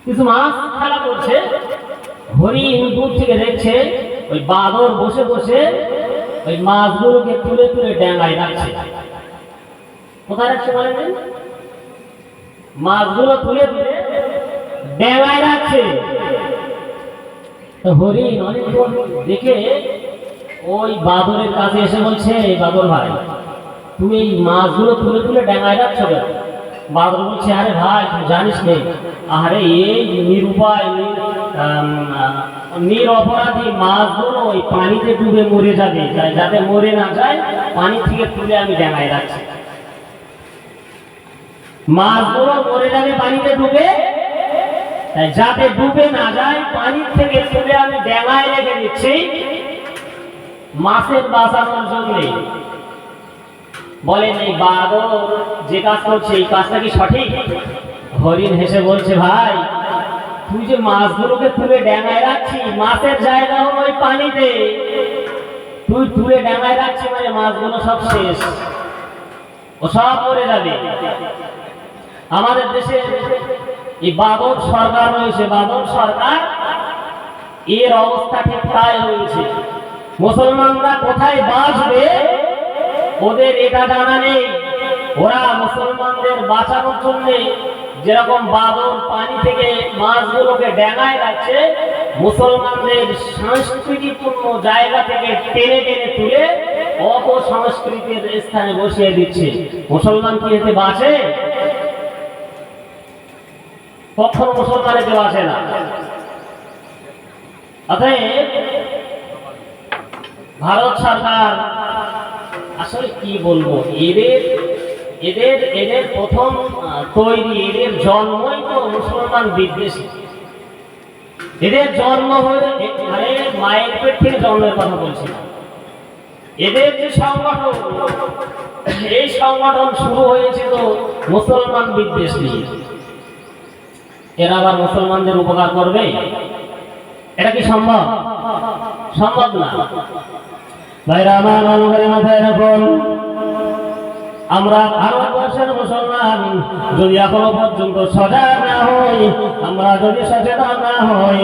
কিছু মাছ খেলা করছে। হরিণ দূর থেকে দেখছে ওই বাদর বসে বসে ওই মাছগুলোকে তুলে তুলে ড্যাঙায় রাখছে। কোথায় রাখছে বলেন? মাছগুলো তুলে তুলে ড্যাঙায় রাখছে। হরিণ অনেকক্ষণ দেখে ওই বাদরের কাছে এসে বলছে, বাদর ভাই, তুমি এই মাছগুলো তুলে তুলে ড্যাঙায় রাখছো কেন? বাদর বলছে, আরে ভাই তুই জানিস নেই, আরে এই নিরুপায় নিরপরাধী মাছগুলো ওই পানিতে ডুবে মরে যাবে, যাতে মরে না যায় পানি থেকে তুলে আমি ড্যাঙায় রাখছি। মাছগুলো মরে যাবে পানিতে ডুবে, তাই যাতে ডুবে না যায় পানি থেকে তুলে আমি ড্যাঙায় রেখে দিচ্ছি মাছের বাঁচানোর জন্য। বলেন এই বাদর যে কাজ করছে এই কাজটা কি সঠিক? হরিণ হেসে বলছে, ভাই তুই যে মাছগুলোকে তুলে ড্যাঙায় রাখছি, মাছের জায়গা হলো ওই পানিতে, তুই তুলে ড্যাঙায় রাখছি মানে মাছগুলো সব শেষ, ও সব মরে যাবে। আমাদের দেশে এই বাদর সরকার রয়েছে, বাদর সরকার, এর অবস্থা ঠিক তাই হয়েছে। মুসলমানরা কোথায় বাঁচবে ওদের এটা জানা নেই। ওরা মুসলমানদের বাঁচানোর জন্য যেরকম বাদর পানি থেকে মাছগুলোকে ড্যাঙায় রাখছে, মুসলমানদের সংস্কৃতিপূর্ণ জায়গা থেকে টেনে টেনে তুলে অপসংস্কৃতির স্থানে বসিয়ে দিচ্ছে। মুসলমান কি এতে বাঁচে? কখনো মুসলমানের কেউ আসে না। অতএব ভারত সরকার আসলে কি বলবো, এদের এদের এদের প্রথম তৈরি, এদের জন্মই তো মুসলমান বিদ্বেষী। এদের জন্ম হয়ে মানে মায়ের পেট থেকে জন্মের কথা বলছি। এদের যে সংগঠন, এই সংগঠন শুরু হয়েছে তো মুসলমান বিদ্বেষ নিয়ে। এরা আবার মুসলমানদের উপকার করবে? এটা কি সম্ভব? সম্ভব না। ভাইরা আমার, অনুভবে মাথায় রাখুন, আমরা ভারতবর্ষের মুসলমান যদি এখনো পর্যন্ত সজাগ না হই, আমরা যদি সচেতন না হই,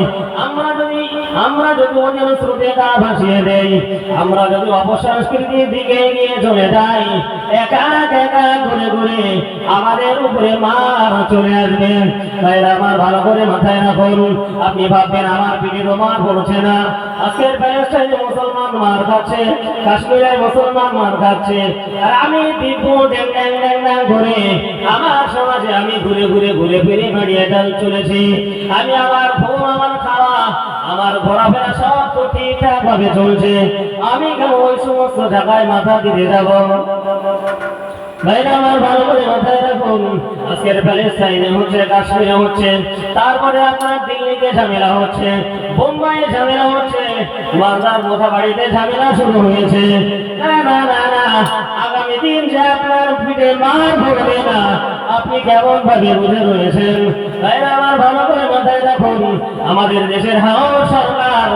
আমরা যদি ওদের স্রোতে গা ভাসিয়ে দেই, আমরা যদি অপসংস্কৃতির দিকে এগিয়ে চলে যাই, একা একা ঘুরে ঘুরে আমাদের উপরে মার চলে আসবে। ভাইরা আমার, ভালো করে মাথায় রাখুন। আপনি ভাববেন আমার পিঠে তো মার পড়ছে না, আজকের প্যালেস্টাইনে মুসলমান মার খাচ্ছে, কাশ্মীরে মুসলমান মার খাচ্ছে, আর আমি দিব্য ঘুরে আমার সমাজে আমি ঘুরে ঘুরে ঘুরে ফিরে বেরিয়ে চলেছি। আমি আমার ঘুম, আমার খাওয়া, আমার ঘোরাফেরা সব তো ঠিকঠাক ভাবে চলছে। আমি কেন ওই সমস্ত জায়গায় মাথা দিতে যাব? ভাইরা আমার, ভালো করে মাথায় রাখুন, আজকের প্যালেস্টাইনে হচ্ছে, কাশ্মীরে হচ্ছে, তারপরে আপনার দিল্লিতে ঝামেলা হচ্ছে, বোম্বাইয়ে ঝামেলা হচ্ছে, মালদার মোথাবাড়িতে ঝামেলা শুরু হয়েছে। না না না না, আগামী দিন যে আপনার পিঠে মার পড়বে না, আপনি কেমন ভাবে বুঝে রয়েছেন? ভাইরা আমার, ভালো করে মাথায় রাখুন, আমাদের দেশের হাওর সরকার,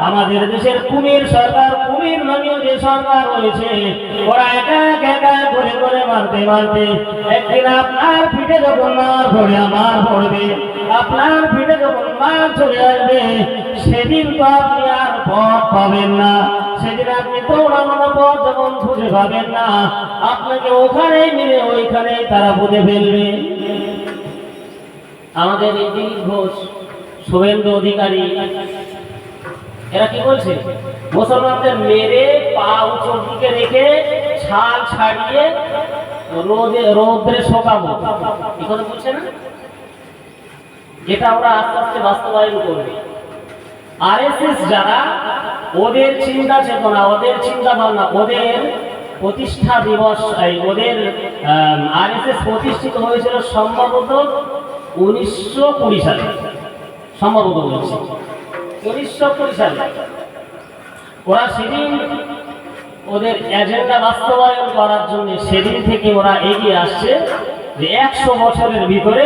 আমাদের দেশের কুমির সরকার, কুমির নামীয় যে সরকার রয়েছে, ওরা একা একা করে করে মারতে মারতে একদিন আপনার পিঠে যখন মার পড়ে, আমার পড়বে, আপনার পিঠে যখন মার চলে আসবে, সেদিন তো আপনি আর পথ পাবেন না। সেদিন আপনি দৌড়ানোর পথ যখন খুঁজে পাবেন না, আপনাকে ওখানেই মিলে ওইখানেই তারা বুঝে ফেলবে। আমাদের এই দিলীপ ঘোষ, শুভেন্দু অধিকারী, এরা কি বলছে? মুসলমানদের মেরে পা উঁচুর দিকে রেখে ছাল ছাড়িয়ে রৌদ্রে শোকাবো, এই কথা বলছে না? এটা ওরা আস্তে আস্তে বাস্তবায়ন করবে। আরএসএস যারা, ওদের চিন্তা চেতনা, ওদের চিন্তা ভাবনা, ওদের প্রতিষ্ঠা দিবস, ওদের আরএসএস প্রতিষ্ঠিত হয়েছিল সম্ভবত 1920 সালে, সম্ভবত বলছি 1920 সালে। ওরা সেদিন ওদের এজেন্ডা বাস্তবায়ন করার জন্য সেদিন থেকে ওরা এগিয়ে আসছে যে 100 বছরের ভিতরে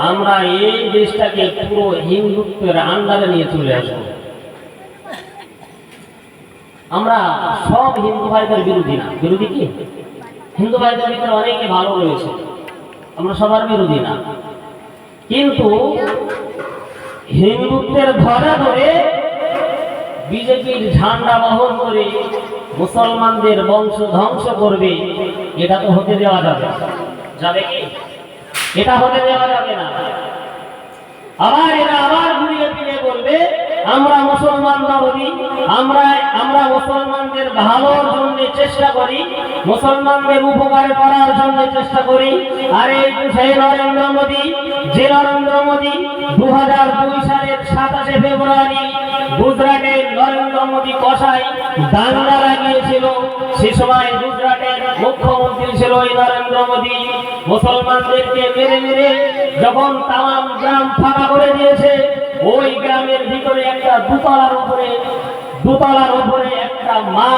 আমরা এই দেশটাকে পুরো হিন্দুত্বের আন্ডারে নিয়ে চলে আসবো। আমরা সব হিন্দু ভাইদের বিরোধী না। বিরোধী কি? হিন্দু ভাইদের ভিতরে অনেকে ভালো রয়েছে, আমরা সবার বিরোধী না, কিন্তু হিন্দুত্বের ধরা ধরে বিজেপির ঝান্ডা বহন করে মুসলমানদের বংশ ধ্বংস করবে, এটা তো হতে দেওয়া যাবে যাবে কি? এটা হতে দেওয়া যাবে না। আবার এরা আবার ঘুরিয়ে ফিরে বলবে আমরা মুসলমান দাবি, আমরা মুসলমানদের ভালোর জন্য চেষ্টা করি, মুসলমানদের উপকার করার জন্য চেষ্টা করি। আর এই সেই নরেন্দ্র মোদী, যে নরেন্দ্র মোদী 2002 সালের 27শে ফেব্রুয়ারি গুজরাটের নরেন্দ্র মোদী কসাই দাঙ্গা লাগিয়েছিল, সে সময় গুজরাটের মুখ্যমন্ত্রী ছিল এই নরেন্দ্র মোদী। মুসলমানদেরকে মেরে মেরে যখন তাম গ্রাম ফাঁকা করে দিয়েছে, ওই গ্রামের ভিতরে একটা দোতলার উপরে একটা মা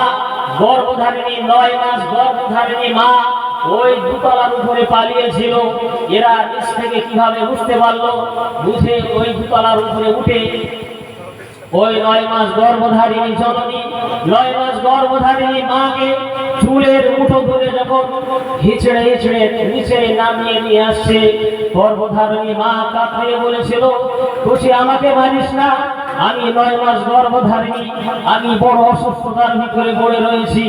গর্ভধারিণী, 9 মাস গর্ভধারিণী মা ওই দোতলার উপরে পালিয়েছিল। এরা নিচ থেকে কিভাবে বুঝতে পারলো, বুঝে ওই দোতলার উপরে উঠে ওই 9 মাস গর্ভধারিণী জননী, 9 মাস গর্ভধারিণী মাকে চুলের মুঠো ধরে যখন হিচড়ে হিচড়ে নিচে নামিয়ে নিয়ে আসছে, গর্ভধারিণী মা কাঁপিয়ে বলেছিল খুশি আমাকে মারিস না, আমি 9 মাস গর্ভধারিণী, আমি বড় অসুস্থতার ভিতরে পড়ে রয়েছি।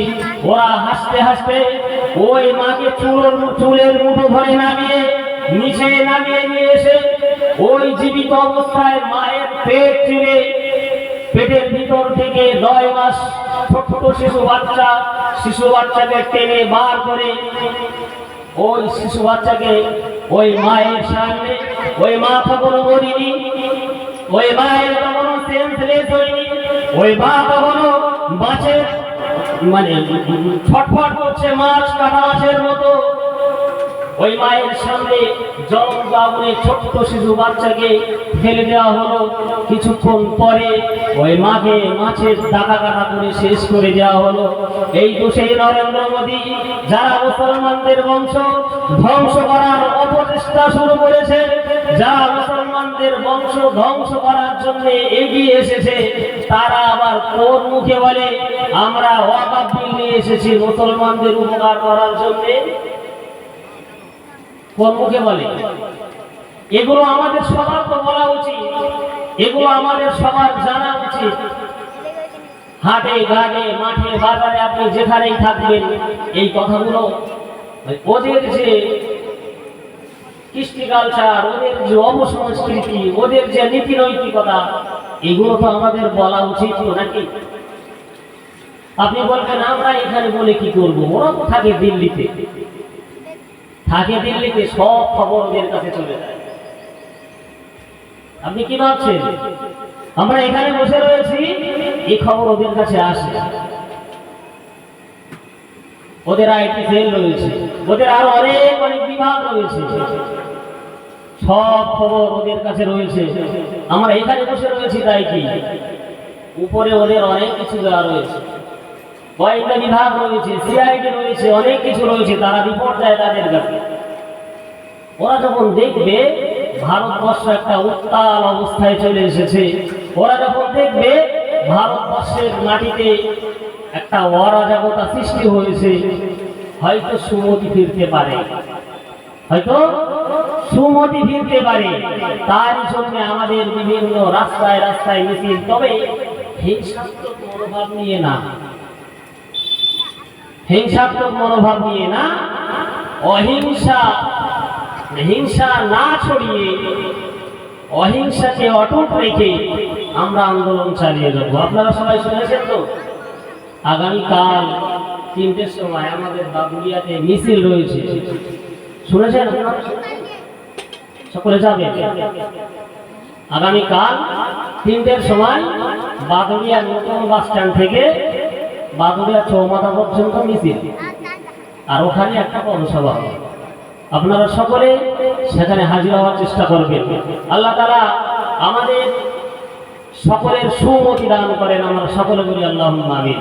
ওরা হাসতে হাসতে ওই মাকে চুলের মুঠো ধরে নামিয়ে নিচে নামিয়ে নিয়ে এসে ওই জীবিত অবস্থায় মায়ের পেট চিরে পেটের ভিতর থেকে 9 মাস ছোট্ট শিশু বাচ্চাকে টেনে বার করে ওই শিশু বাচ্চাকে ওই মায়ের সামনে, ওই মা কখনো মরিনি, ওই মায়ের কখনো সেন্সলেস হয়নি, ওই মা কখনো মাছের মানে ছটফট করছে মাছ কাটা মাছের মতো। ওই মায়ের সামনে জল বাবুরে ছোট্ট শিশু বাচ্চাকে ফেলে দেওয়া হলো। কিছুক্ষণ পরে ওই মাকে মাছের টাকা কাটা করে শেষ করে দেওয়া হলো। এই তো সেই নরেন্দ্র মোদী, যারা মুসলমানদের বংশ ধ্বংস করার অপচেষ্টা শুরু করেছে, যারা মুসলমানদের বংশ ধ্বংস করার জন্য এগিয়ে এসেছে, তারা আবার কোন মুখে বলে আমরা ওয়াকফ বিল নিয়ে এসেছি মুসলমানদের উপকার করার জন্য? কোন মুখে বলে? এগুলো আমাদের সবার তো বলা উচিত, এগুলো আমাদের সবার জানা উচিত। হাটে ঘাটে মাঠে বাজারে আপনি যেখানেই থাকবেন, এই কথাগুলো ওদের যে কৃষ্টি কালচার, ওদের যে অবসংস্কৃতি, ওদের যে নীতি নৈতিকতা, এগুলো তো আমাদের বলা উচিত নাকি? আপনি বলবেন আমরা এখানে বলে কি করব, ওরা তো থাকে দিল্লিতে, সব খবর ওদের কাছে চলে যায়। আপনি কি ভাবছেন আমরা এখানে বসে রয়েছি, এই খবর ওদের কাছে আসে? ওদের আইটি সেল রয়েছে, ওদের আরো অনেক বিভাগ রয়েছে, সব খবর ওদের কাছে রয়েছে। আমরা এখানে বসে রয়েছি তাই কি? উপরে ওদের অনেক কিছু দেওয়া রয়েছে, গোয়েন্দা বিভাগ রয়েছে, সিআইডি রয়েছে, অনেক কিছু রয়েছে, তারা রিপোর্ট দেয় তাদের কাছে। ওরা যখন দেখবে ভারতবর্ষ একটা উত্তাল অবস্থায় চলে এসেছে, ওরা যখন দেখবে ভারতবর্ষের মাটিতে একটা অরাজকতা সৃষ্টি হয়েছে, হয়তো সুমতি ফিরতে পারে, তার জন্য আমাদের বিভিন্ন রাস্তায় রাস্তায় মিছিল, তবে হিংসাত্মক মনোভাব নিয়ে না, হিংসা না ছড়িয়ে অহিংসাকে অটুট রেখে আমরা আন্দোলন চালিয়ে যাব। আপনারা সবাই শুনেছেন তো, আগামীকাল 3টের সময় আমাদের বাবুলিয়াতে মিছিল রয়েছে, শুনেছেন? সকলে যাবেন আগামীকাল 3টের সময় বাদুলিয়া নতুন বাস স্ট্যান্ড থেকে বাদুলিয়া চৌমাথা পর্যন্ত মিছিল, আর ওখানে একটা পৌরসভা। আপনারা সকলে সেখানে হাজির হওয়ার চেষ্টা করবেন। আল্লাহ তাআলা আমাদের সকলের সুমতি দান করেন, আমরা সকলে বলি আল্লাহুম্মা আমিন।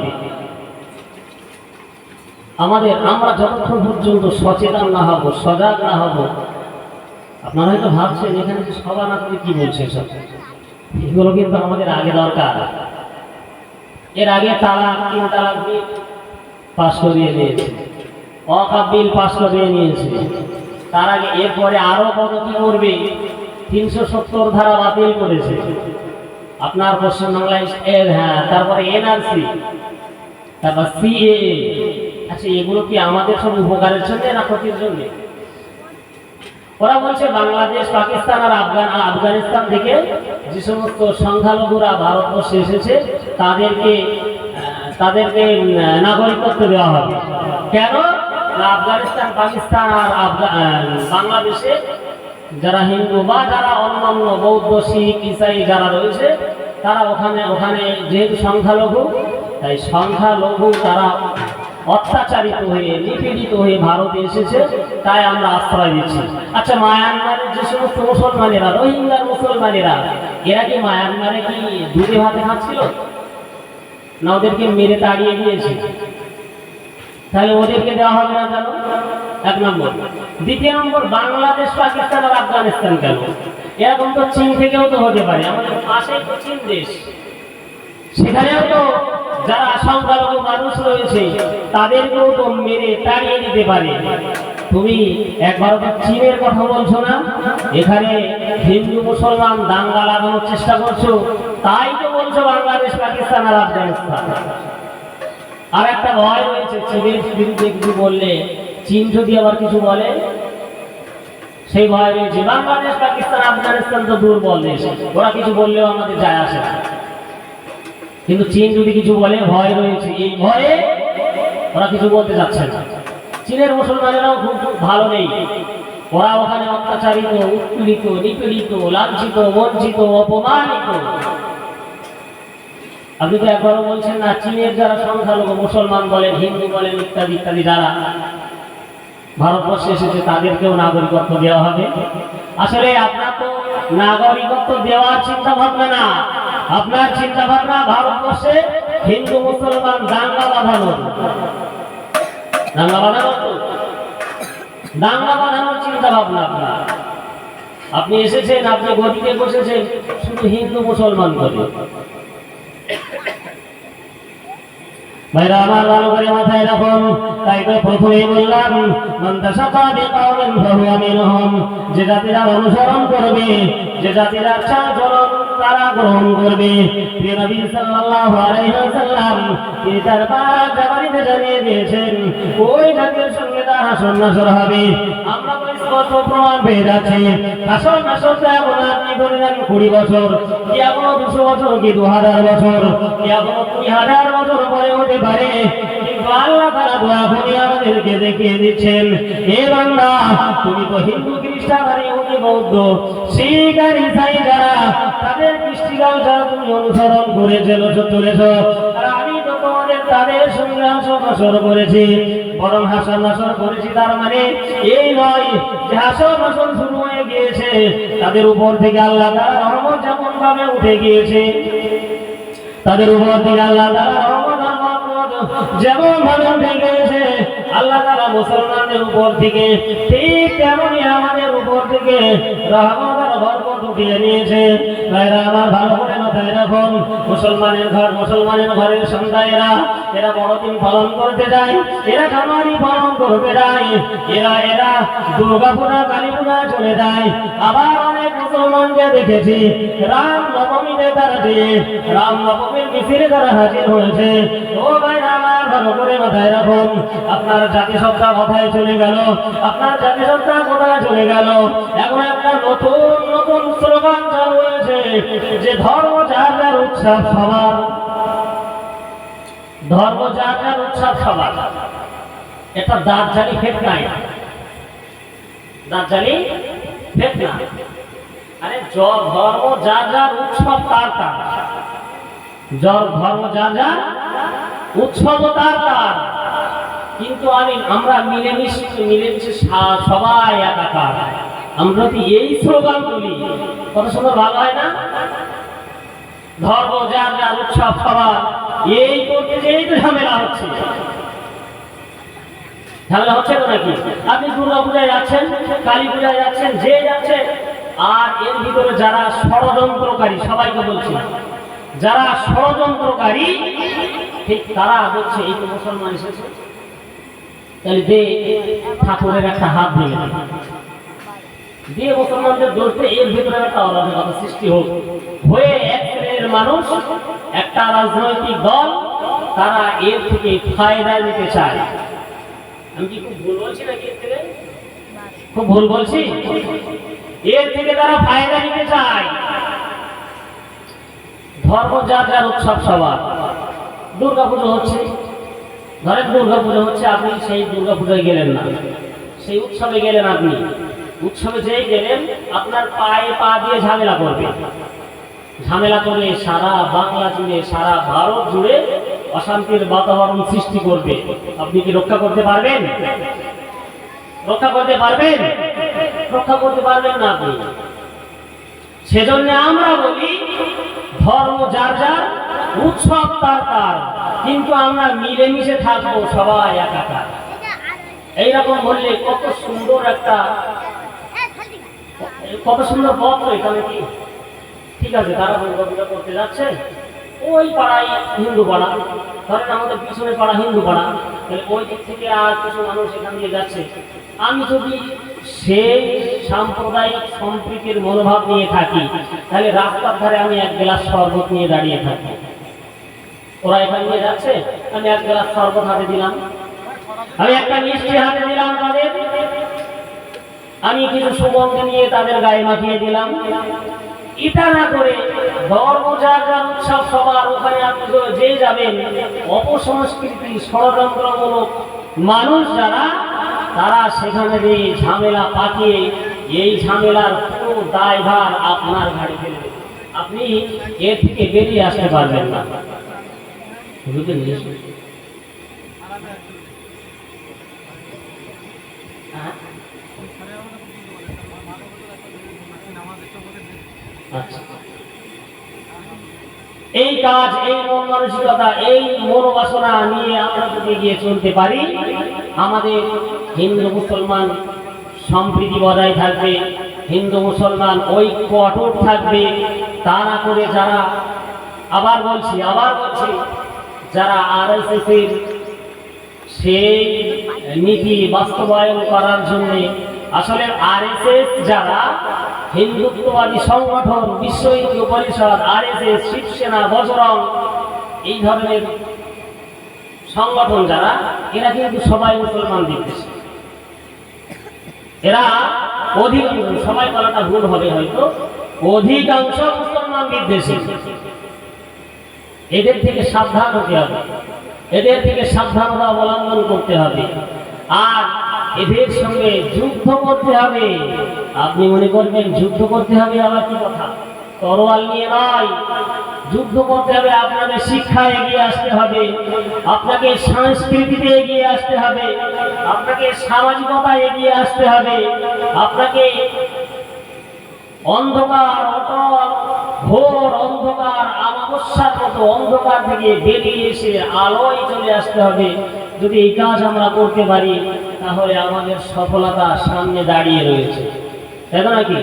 আমরা যতক্ষণ পর্যন্ত সচেতন না হব, সজাগ না হব, আপনারা হয়তো ভাবছেন এখানে যে সভা না করে কি বলছে সব, এগুলো কিন্তু আমাদের আগে দরকার। এর আগে 3 তালাক বিল পাস করিয়ে নিয়েছে, ওয়াকফ বিল পাস করিয়ে নিয়েছে, তার আগে এরপরে আরো কত কি করবে 370 ধারা বাতিল করেছে আপনার পশ্চিমবাংলায়। হ্যাঁ, তারপরে এনআরসি, তারপর সিএএ। আচ্ছা, এগুলো কি আমাদের সব উপকারের জন্য না ক্ষতির জন্য? ওরা বলছে বাংলাদেশ, পাকিস্তান আর আফগানিস্তান থেকে যে সমস্ত সংখ্যালঘুরা ভারতবর্ষে এসেছে তাদেরকে নাগরিকত্ব দেওয়া হবে। কেন না, আফগানিস্তান, পাকিস্তান আর বাংলাদেশে যারা হিন্দু বা যারা অন্যান্য বৌদ্ধ, শিখ, ইসাই যারা রয়েছে, তারা ওখানে যেহেতু সংখ্যালঘু, তাই সংখ্যালঘু তারা অত্যাচারিত হয়ে, নিপীড়িত হয়ে ভারতে এসেছে, তাই আমরা আশ্রয় দিচ্ছি। আচ্ছা, মায়ানমারের যে সমস্ত মুসলমানেরা, রোহিঙ্গার মুসলমানেরা, এরা কি মায়ানমারে কি দুধে ভাতে খাচ্ছিল না ওদেরকে মেরে তাড়িয়ে দিয়েছে? তাহলে ওদেরকে দেওয়া হবে না কেন? এক নম্বর। দ্বিতীয় নম্বর, বাংলাদেশ, পাকিস্তান আর আফগানিস্তান কেন? এরকম তো চীন থেকেও তো হতে পারে, আমাদের পাশেই তো চীন দেশ, সেখানেও তো যারা সংখ্যালঘু মানুষ রয়েছে তাদেরকেও তো মেরে তাড়িয়ে দিতে পারে। তুমি একবার তো চীনের কথা বলছো না, এখানে হিন্দু মুসলমান দাঙ্গা লাগানোর চেষ্টা করছো, তাই তো বলছো বাংলাদেশ, পাকিস্তান আর আফগানিস্তান। আর একটা ভয় রয়েছে, চীনের বিরুদ্ধে কিছু বললে চীন যদি আবার কিছু বলে, সেই ভয় রয়েছে। বাংলাদেশ, পাকিস্তান, আফগানিস্তান তো দুর্বল দেশ, ওরা কিছু বললেও আমাদের যায় আসে না, কিন্তু চীন যদি কিছু বলে ভয় রয়েছে, এই ভয়ে ওরা কিছু বলতে যাচ্ছে না। চীনের মুসলমানেরাও খুব ভালো নেই, ওরা ওখানে অত্যাচারিত, উৎপীড়িত, নিপীড়িত, লাঞ্ছিত, বঞ্চিত, অপমানিত। আপনি তো একবারও বলছেন না চীনের যারা সংখ্যালঘু মুসলমান বলেন, হিন্দু বলেন, ইত্যাদি ইত্যাদি যারা ভারতবর্ষে এসেছে তাদেরকেও নাগরিকত্ব দেওয়া হবে। আসলে আপনার তো নাগরিকত্ব দেওয়ার চিন্তা ভাবনা না, আপনার চিন্তা ভাবনা ভারতবর্ষে হিন্দু মুসলমান দাঙ্গা বাঁধানোর চিন্তা ভাবনা আপনার। আপনি এসেছেন, আপনি গদিতে বসেছেন শুধু হিন্দু মুসলমান করে। ভাইরা আমার, ভালো করে মাথায় রাখুন। তাই তো প্রথমেই বললাম, যে জাতিরা অনুসরণ করবে, যে জাতির আচরণ তারা গ্রহণ করবে। প্রিয় নবী সাল্লাল্লাহু আলাইহি ওয়াসাল্লাম তিনি তার পাক জাবারিতে জানিয়ে দিয়েছেন, ওই জাতির সঙ্গে তার হাসর নাসর হবে। আমরা তো স্পষ্ট প্রমাণ পেয়ে যাচ্ছি। হাসর নাসর এমন আপনি ধরে নেন 20 বছর, কি এখনো 200 বছর, কি 2000 বছর, কি এখনো 20,000 বছর পরে হতে পারে। কিন্তু আল্লাহ তাআলা দয়া করে আমাদেরকে দেখিয়ে দিচ্ছেন, হে বান্দা, তুমি তো হিন্দু, খ্রিস্টান আর ইহুদি, বৌদ্ধ, শিখ আর ইসাই যারা তাদের কৃষ্টিকাল যারা তুমি অনুসরণ করে চলেছ, আর আমি তো তোমাদের তাদের সঙ্গে হাসর নাসর করেছি। বরং হাসর নাসর করেছি তার মানে এই নয় যে হাসর নাসর শুরু হয়ে গিয়েছে, তাদের উপর থেকে আল্লাহ তাআলার রহমত যেমন ভাবে উঠে গিয়েছে, তাদের উপর থেকে আল্লাহ তাআলার রহমত যেমন ভাবে উঠে গিয়েছে, আল্লাহ তাআলা মুসলমানদের উপর থেকে ঠিক তেমনই আমাদের উপর থেকে রহমত আর বরকত উঠিয়ে নিয়েছে। ভাইরা আমার, ভালো করে মাথায় রাখুন। মুসলমানের ঘরের সন্তানেরা এরা বড়দিন পালন করতে যায়, এরা জানুয়ারি পালন করতে যায়, এরা দুর্গা পূজা, কালী পূজা চলে যায়। আবার অনেক মুসলমানকে দেখেছি রাম নবমীতে তারা দিয়ে রাম নবমীর মিছিলে তারা হাজির হয়েছে। ও ভাইরা আমার, ভালো করে মাথায় রাখুন। আপনার জাতিসত্তা কোথায় চলে গেল? আপনার জাতিসত্তা কোথায় চলে গেল? এখন একটা নতুন স্লোগান চালু হয়েছে যে ধর্ম যার যার উৎসব সবার, ধর্ম যার যার উৎসব সবার। এটা দাজ্জালি ফিতনা, দাজ্জালি ফিতনা। আরে ধর্ম যার যার উৎসব তার তার, ধর্ম যার যার উৎসব তার তার, কিন্তু আমরা মিলেমিশে সবাই একাকার। আমরা যদি এই স্লোগান তুলি কত সুন্দর ভালো হয় না? ধর্ম যার যার উৎসব সবার, এই করতে যে এই তো ঝামেলা হচ্ছে। ঝামেলা হচ্ছে তো নাকি? আপনি দুর্গা পূজায় যাচ্ছেন, কালী পূজায় যাচ্ছেন, যে যাচ্ছে, আর এর ভিতরে যারা ষড়যন্ত্রকারী, সবাইকে বলছি, যারা ষড়যন্ত্রকারী ঠিক তারা বলছে এই তো মুসলমান এসেছে, তাহলে যে ঠাকুরের একটা হাত ভেঙে দেয়। দিয়ে মুসলমানদের দোষ দিয়ে এর ভিতরে একটা অরাজকতা সৃষ্টি হোক, হয়ে এক শ্রেণীর মানুষ, একটা রাজনৈতিক দল, তারা এর থেকে ফায়দা নিতে চায়। আমি কি খুব ভুল বলছি নাকি? এর থেকে খুব ভুল বলছি? এর থেকে তারা ফায়দা নিতে চায়। ধর্ম যার যার, উৎসব সবার। দুর্গাপুজো হচ্ছে, ধরেন দুর্গাপুজো হচ্ছে, আপনি সেই দুর্গাপুজোয় গেলেন না, সেই উৎসবে গেলেন। আপনি উৎসবে যেই গেলেন, আপনার পায়ে পা দিয়ে ঝামেলা করবে, ঝামেলা করে সারা বাংলা জুড়ে, সারা ভারত জুড়ে অশান্তির বাতাবরণ সৃষ্টি করবে। আপনি কি রক্ষা করতে পারবেন? রক্ষা করতে পারবেন? রক্ষা করতে পারবেন না আপনি। সেজন্য আমরা বলি ধর্ম যার যার, উৎসব তার তার, কিন্তু আমরা মিলেমিশে থাকবো সবাই একাকার। এইরকম বললে কত সুন্দর একটা, কত সুন্দর পত্র এখানে। কি ঠিক আছে, তারা দুর্গাপূজা করতে যাচ্ছে, ওই পাড়ায় হিন্দু পাড়া, ধরেন আমাদের পিছনে পাড়া হিন্দু পাড়া, তাহলে ওই দিক থেকে আর কিছু মানুষ এখান দিয়ে যাচ্ছে। আমি যদি সেই সাম্প্রদায়িক সম্প্রীতির মনোভাব নিয়ে থাকি, তাহলে রাস্তার ধারে আমি এক গ্লাস শরবত নিয়ে দাঁড়িয়ে থাকি। ওরা এখান দিয়ে যাচ্ছে, আমি এক গ্লাস শরবত হাতে দিলাম, আমি একটা মিষ্টি হাতে দিলাম তাদের, আমি কিছু সুগন্ধ নিয়ে তাদের গায়ে মাখিয়ে দিলাম। এটা না করে ধর্ম যার যার, উৎসব সবার, ওখানে আপনি যে যাবেন, অপসংস্কৃতি ষড়যন্ত্রমূলক মানুষ যারা, তারা সেখানে যে ঝামেলা পাকিয়ে এই ঝামেলার পুরো দায়ভার আপনার ঘাড়ে ফেলবে। আপনি এর থেকে বেরিয়ে আসতে পারবেন না। এই কাজ, এই মন মানসিকতা, এই মনোবাসনা নিয়ে আমরা যদি এগিয়ে চলতে পারি, আমাদের হিন্দু মুসলমান সম্প্রীতি বজায় থাকবে, হিন্দু মুসলমান ঐক্য অটুট থাকবে। তা না করে যারা, আবার বলছি, যারা আরএসএস এর সেই নীতি বাস্তবায়ন করার জন্য, আসলে আরএসএস যারা হিন্দুত্ববাদী সংগঠন, বিশ্ব হিন্দু পরিষদ, আরএসএস, শিবসেনা, বজরং, এই ধরনের সংগঠন যারা, এরা কিন্তু সবাই মুসলমান বিদ্বেষী। এরা অধিকাংশ, সবাই বলাটা ভুল হবে হয়তো, অধিকাংশ মুসলমান বিদ্বেষী। এদের থেকে সাবধান হতে হবে, এদের থেকে সাবধানতা অবলম্বন করতে হবে, আর এদের সঙ্গে যুদ্ধ করতে হবে। আপনি মনে করবেন যুদ্ধ করতে হবে, আবার কি কথা, তরোয়াল নিয়ে নয়, যুদ্ধ করতে হবে। আপনাকে শিক্ষা এগিয়ে আসতে হবে, আপনাকে সংস্কৃতিতে এগিয়ে আসতে হবে, আপনাকে সামাজিকতা এগিয়ে আসতে হবে, আপনাকে অন্ধকার, ঘোর অন্ধকার, আমাবস্যার মতো অন্ধকার থেকে বেরিয়ে এসে আলোয় চলে আসতে হবে। যদি এই কাজ আমরা করতে পারি, তাহলে আমাদের সফলতা সামনে দাঁড়িয়ে রয়েছে, তাই না নাকি?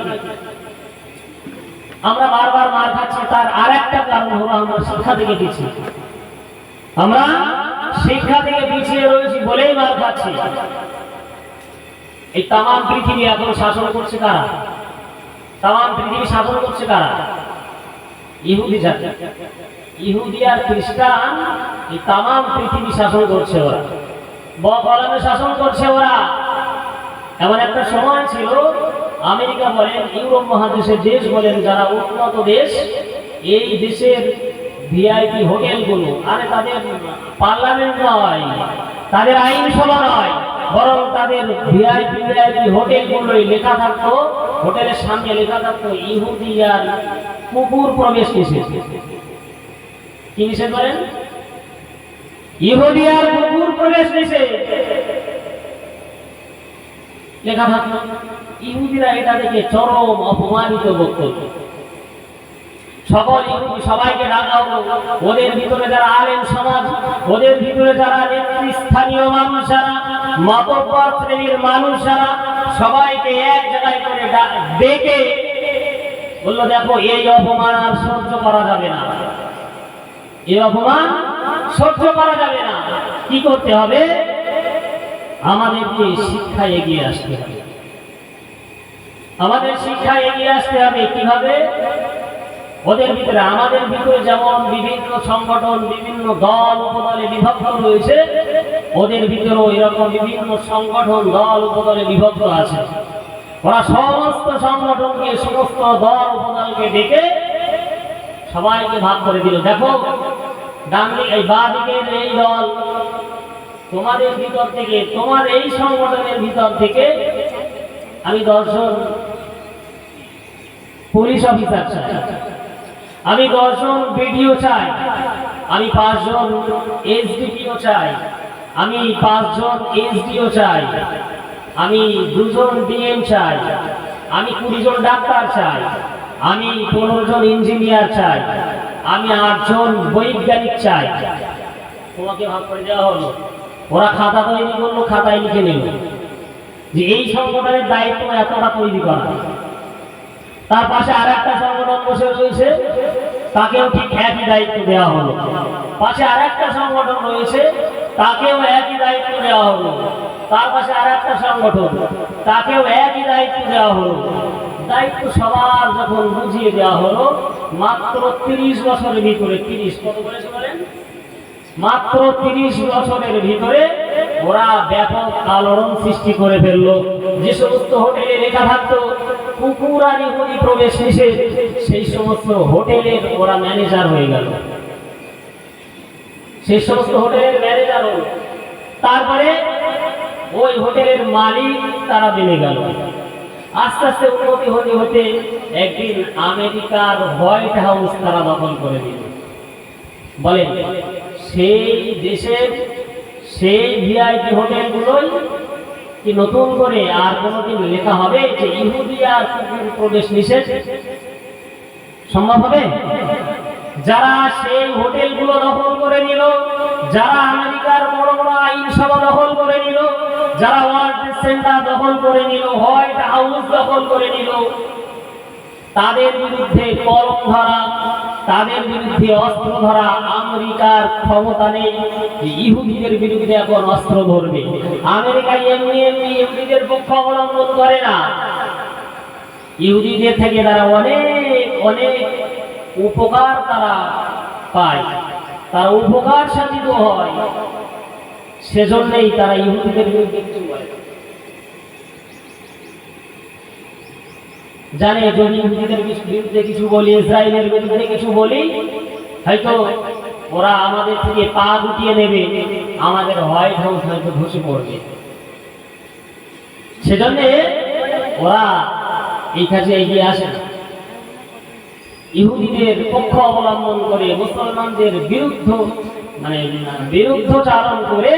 আমরা বারবার মার খাচ্ছি, তার আর একটা কারণ হলো আমরা শিক্ষা থেকে পিছিয়ে, আমরা শিক্ষা থেকে পিছিয়ে রয়েছি বলেই মার খাচ্ছি। এই তামাম পৃথিবী এখন শাসন করছে কারা? তামাম পৃথিবী শাসন করছে কারা? ইহুদি জাতি, ইহুদি আর খ্রিস্টান, এই তামাম পৃথিবী শাসন করছে ওরা, বকলমে শাসন করছে ওরা। এমন একটা সময় ছিল, আমেরিকা বলেন, ইউরোপ মহাদেশের দেশ বলেন, যারা উন্নত দেশ, এই দেশের ভিআইপি হোটেলগুলো, আরে তাদের পার্লামেন্ট নয়, তাদের আইনসভা নয়, বরং তাদের ভিআইপি হোটেলগুলোই লেখা থাকতো, হোটেলের সামনে লেখা থাকতো ইহুদি আর কুকুর প্রবেশ নিষেধ। কি নিষেধ বলেন? ইহুদি আর কুকুর প্রবেশ নিষেধ লেখা থাকতো। ইহুদিরা এটা দেখে চরম অপমানিত বোধ করত। সকল ইহুদি সবাইকে ডাকা হলো, ওদের ভিতরে যারা আলেম সমাজ, ওদের ভিতরে যারা নেতৃস্থানীয় মানুষ, যারা মাতব্বর শ্রেণীর মানুষ, যারা সবাইকে এক জায়গায় করে ডেকে বললো, দেখো এই অপমান আর সহ্য করা যাবে না, এই অপমান সহ্য করা যাবে না। কি করতে হবে? আমাদেরকে শিক্ষা এগিয়ে আসতে হবে, আমাদের শিক্ষা এগিয়ে আসতে হবে কিভাবে? ওদের ভিতরে, আমাদের ভিতরে যেমন বিভিন্ন সংগঠন, বিভিন্ন দল উপদলে বিভক্ত রয়েছে, ওদের ভিতরেও এরকম বিভিন্ন সংগঠন, দল উপদলে বিভক্ত আছে। ওরা সমস্ত সংগঠনকে, সমস্ত দল উপদলকে ডেকে সবাইকে ভাগ করে দিল। দেখো, ডান দিকে, এই বাঁ দিকের এই দল, তোমাদের ভিতর থেকে, তোমার এই সংগঠনের ভিতর থেকে আমি 10 জন পুলিশ অফিসার চাই, আমি 10 জন বিডিও চাই, আমি 5 জন এসডিপিও চাই, আমি 5 জন এসডিও চাই, আমি 2 জন ডিএম চাই, আমি 20 জন ডাক্তার চাই, আমি 15 জন ইঞ্জিনিয়ার চাই, আমি 8 জন বৈজ্ঞানিক চাই। তোমাকে ভাগ করে দেওয়া হলো। ওরা খাতা তৈরি করলো, খাতায় লিখে নিল যে এই সংগঠনের দায়িত্ব এতটা তৈরি করা। তার পাশে আর একটা সংগঠন বসে রয়েছে, তাকেও ঠিক একই দায়িত্ব দেওয়া হলো। পাশে আর একটা সংগঠন রয়েছে, তাকেও একই দায়িত্ব দেওয়া হলো। তার পাশে আর একটা সংগঠন, তাকেও একই দায়িত্ব দেওয়া হলো। দায়িত্ব সবার যখন বুঝিয়ে দেওয়া হলো, মাত্র 30 বছরের ভিতরে, 30 কত বলেছে বলেন? মাত্র 30 বছরের ভিতরে ওরা ব্যাপক আলোড়ন সৃষ্টি করে ফেললো। যে সমস্ত হোটেলে লেখা থাকতো কুকুর আর ইহুদি প্রবেশ নিষেধ, সেই সমস্ত হোটেলের ওরা ম্যানেজার হয়ে গেল, সেই সমস্ত হোটেলের ম্যানেজার হল। তারপরে ওই হোটেলের মালিক তারা বেড়ে গেল। আস্তে আস্তে উন্নতি হতে হতে একদিন আমেরিকার হোয়াইট হাউস তারা দখল করে দিল। বলেন, সেই দেশের সেই ভিআইপি হোটেলগুলোই কি নতুন করে আর কোনোদিন লেখা হবে যে ইহুদি আর কুকুর প্রবেশ নিষেধ? সম্ভব হবে? যারা সেই হোটেলগুলো দখল করে নিল, যারা আমেরিকার বড় বড় আইনসভা দখল করে নিল, যারা ওয়ার্ল্ড ট্রেড সেন্টার দখল করে নিল, হোয়াইট হাউস দখল করে নিল, তাদের বিরুদ্ধে কলম ধরা, তাদের বিরুদ্ধে অস্ত্র ধরা আমেরিকার ক্ষমতা নেই। ইহুদিদের বিরুদ্ধে এখন অস্ত্র ধরবে। আমেরিকা এমনি এমনি ইহুদিদের পক্ষ অবলম্বন করে না। ইহুদিদের থেকে তারা অনেক অনেক উপকার তারা পায়, তারা উপকার সাধিত হয়, সেজন্যই তারা ইহুদিদের বিরুদ্ধে কিছু বলে। জানে যদি ইহুদিদের বিরুদ্ধে কিছু বলি, ইসরায়েলের বিরুদ্ধে কিছু বলি, হয়তো ওরা আমাদের থেকে পা গুটিয়ে নেবে, আমাদের হোয়াইট হাউস হয়তো ধসে পড়বে। সেজন্য ওরা এই কাজে এগিয়ে আসে না। ইহুদিদের পক্ষ অবলম্বন করে মুসলমানদের বিরুদ্ধচারণ করে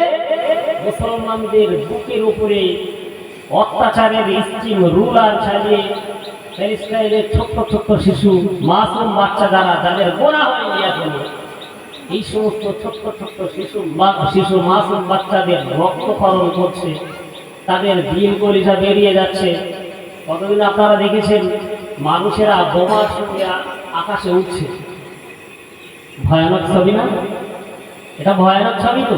মুসলমানদের বুকের উপরে অত্যাচারের স্টিম রুলার চালিয়ে প্যালেস্টাইনের ছোট্ট ছোট্ট শিশু, মাসুম বাচ্চা যাদের গোনা হয়নি এখনো, এই সমস্ত ছোট্ট ছোট্ট শিশু মাসুম বাচ্চাদের রক্তক্ষরণ করছে, তাদের দিল কলিজা বেরিয়ে যাচ্ছে। কতদিন আপনারা দেখেছেন মানুষেরা বোমার সঙ্গে আকাশে উঠছে? ভয়ানক ছবি না? এটা ভয়ানক ছবি তো।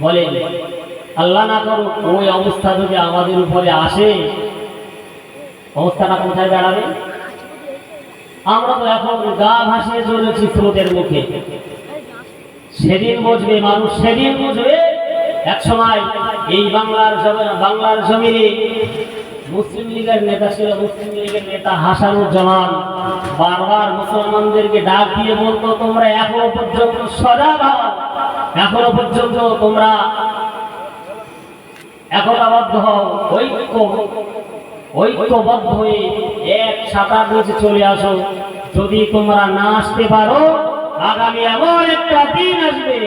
বলে আল্লাহ না করুক ওই অবস্থা যদি আমাদের উপরে আসে, অবস্থাটা কোথায় দাঁড়াবে? আমরা তো এখন গা ভাসিয়ে চলেছি স্রোতের মুখে। সেদিন বুঝবে মানুষ, সেদিন বুঝবে। এক সময় এই বাংলার জমিনে মুসলিম লীগের নেতা ছিল, মুসলিম লীগের নেতা হাসানুজ্জামান, বারবার মুসলমানদেরকে ডাক দিয়ে বলতো, তোমরা এখনো পর্যন্ত সজাগ হও, এখনো পর্যন্ত তোমরা একতাবদ্ধ হও, ঐক্যবদ্ধ হয়ে এক ছাতার নিচে চলে আসো। যদি তোমরা না আসতে পারো, আগামী এমন একটা দিন আসবে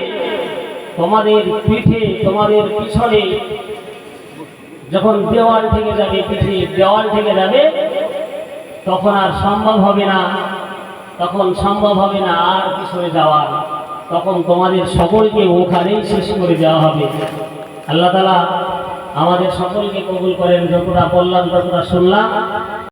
তোমাদের পিঠে, তোমাদের পিছনে যখন দেওয়াল থেকে যাবে, পিঠে দেওয়াল থেকে যাবে, তখন আর সম্ভব হবে না, আর পিছনে যাওয়ার। তখন তোমাদের সকলকে ওখানেই শেষ করে দেওয়া হবে। আল্লাহ তাআলা আমাদের সকলকে কবুল করেন। যতটা বললাম, যতটা শুনলাম,